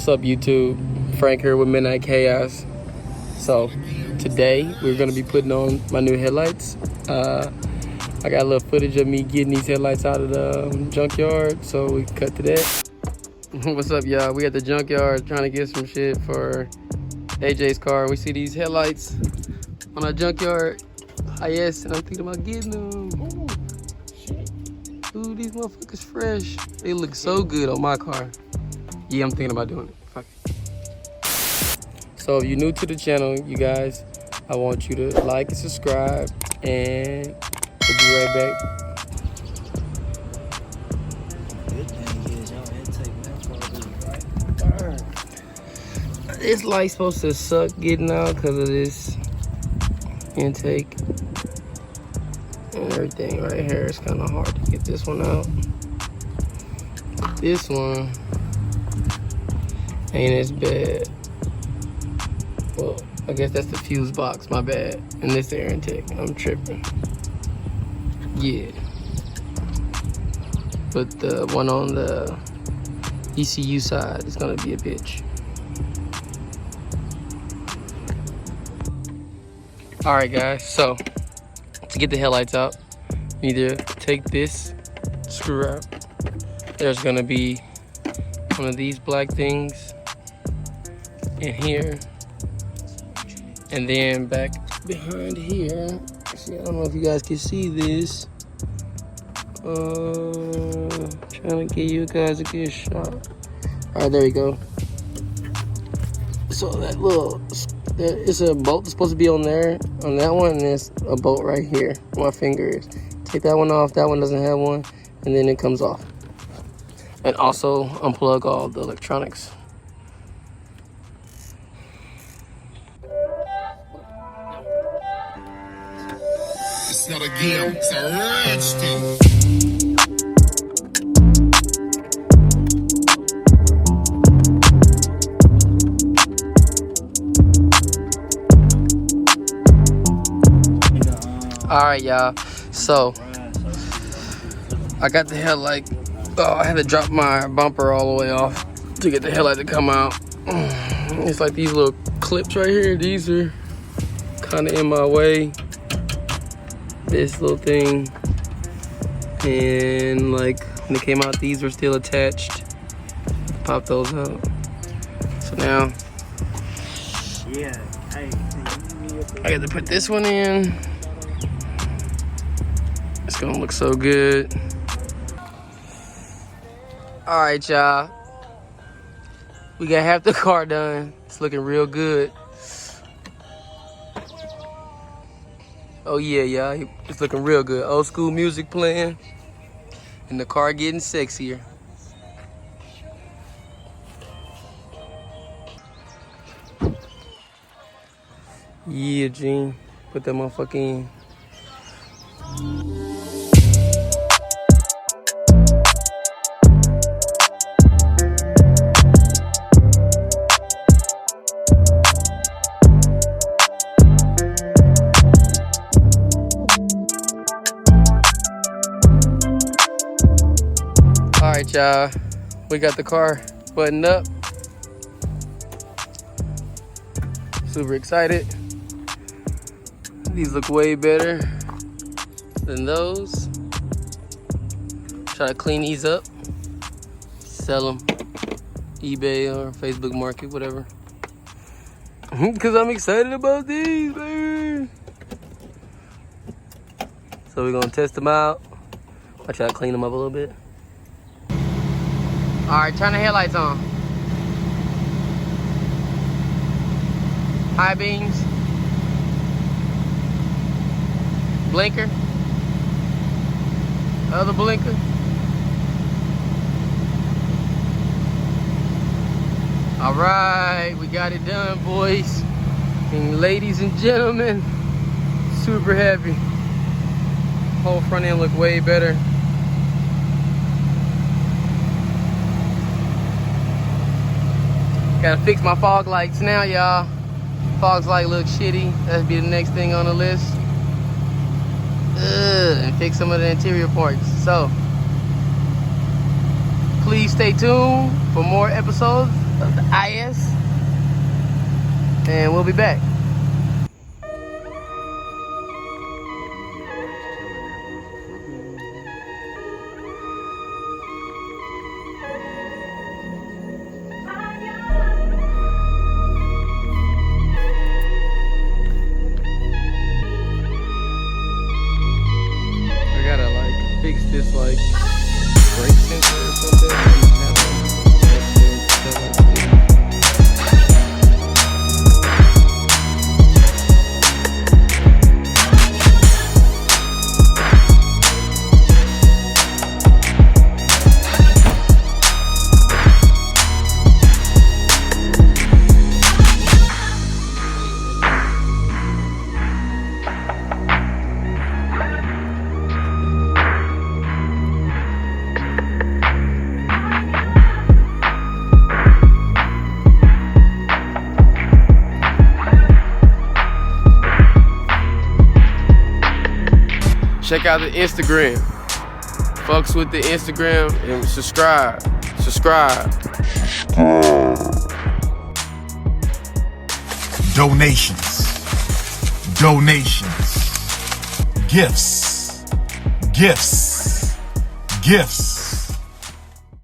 What's up, YouTube? Frank here with Midnight Chaos. So today we're gonna be putting on my new headlights. I got a little footage of me getting these headlights out of the junkyard, so we cut to that. What's up, y'all? We at the junkyard trying to get some shit for AJ's car. We see these headlights on our junkyard IS, and I'm thinking about getting them. Ooh, these motherfuckers fresh. They look so good on my car. Yeah, I'm thinking about doing it. Fuck it. So if you're new to the channel, you guys, I want you to like and subscribe, and we'll be right back. This light's supposed to suck getting out because of this intake and everything right here. It's kind of hard to get this one out. This one ain't as bad. Well, I guess that's the fuse box, my bad. And this air intake, I'm tripping. Yeah. But the one on the ECU side is gonna be a bitch. All right, guys, so to get the headlights out, you need to take this screw out. There's gonna be one of these black things in here, and then back behind here. See, I don't know if you guys can see this. Trying to give you guys a good shot. All right, there we go. So that little, it's a bolt that's supposed to be on there, on that one, and there's a bolt right here where my finger is. Take that one off, that one doesn't have one, and then it comes off. And also unplug all the electronics. It's not a game, it's a rich thing. Alright, y'all, so I got the headlight. Oh, I had to drop my bumper all the way off to get the headlight to come out. It's like these little clips right here. These are kind of in my way. This little thing, and like when they came out, these were still attached. Pop those out. So now, yeah, I got to put this one in. It's gonna look so good. All right, y'all. We got half the car done. It's looking real good. Oh yeah, y'all. It's looking real good. Old school music playing, and the car getting sexier. Yeah, Gene. Put that motherfucker in. All right, y'all, we got the car buttoned up. Super excited. These look way better than those. Try to clean these up, sell them, eBay or Facebook Market, whatever. Cause I'm excited about these, baby. So we're gonna test them out. I try to clean them up a little bit. All right, turn the headlights on. High beams. Blinker. Other blinker. All right, we got it done, boys and ladies and gentlemen. Super happy. Whole front end look way better. Gotta fix my fog lights now, y'all. Fog light look shitty. That'll be the next thing on the list. And fix some of the interior parts. So, please stay tuned for more episodes. of the IS, and we'll be back. I gotta like fix this like brake sensor or something. Check out the Instagram. Fucks with the Instagram and subscribe. Donations. Gifts.